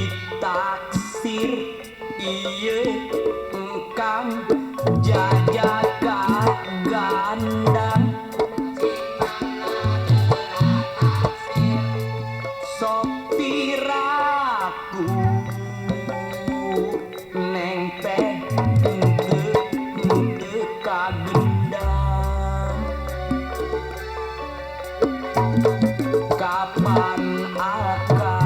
ditaksir ieu engkang jajaka gandang sok piraku neng teh henteu kagendang kapan akang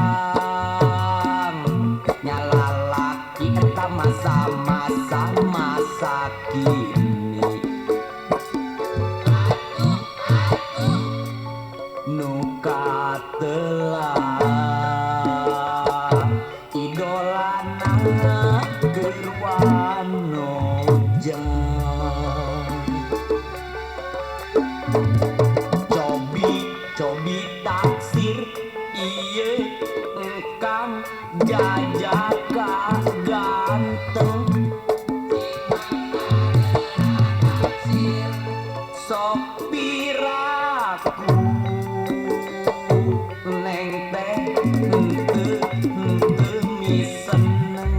nyalalaki eta masa-masa masa kini nu katelah idolana keur wanojang cobi taksir ieu engkang jajaka ganteng sok piraku neng teh henteu miseneng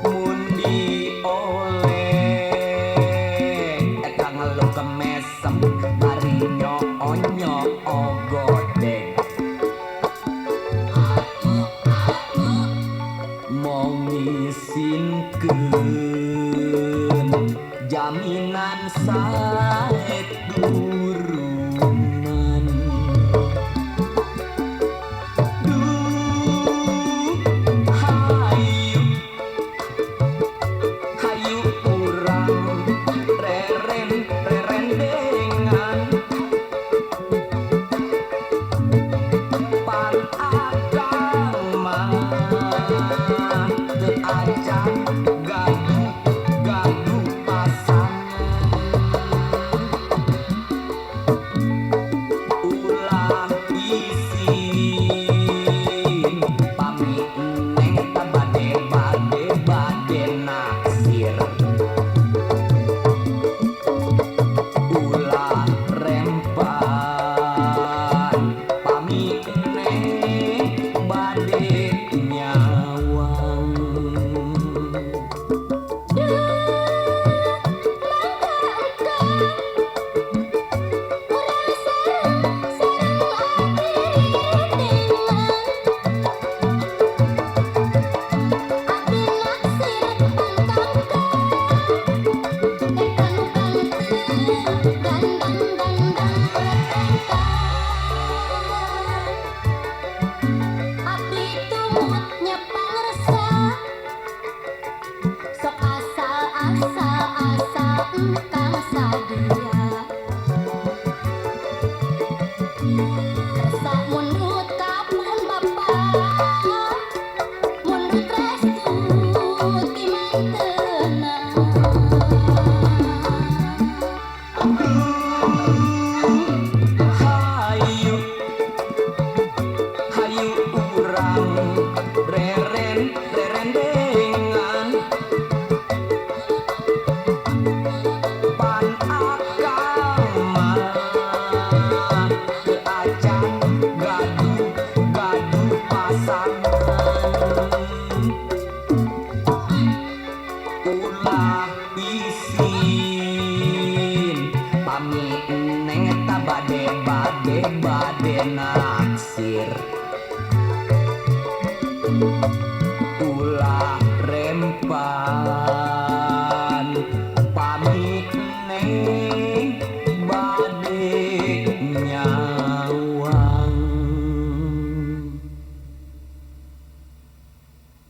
mun dioleh eta ngeluh kemesem bari nyoo godeng mau ngisinkeun jaminan sae turunan hayu urang rerendengan pan akang mah teu acan gaduh pasangan ulah isin pami neng eta bade naksir ulah rempan pami neng bade nyawang engkang sadia rasa mundut kapun bapa mundut restu ti manteuna hayu urang rerendengan pan akang mah teu acan gaduh pasangan ulah isin pami neng eta bade naksir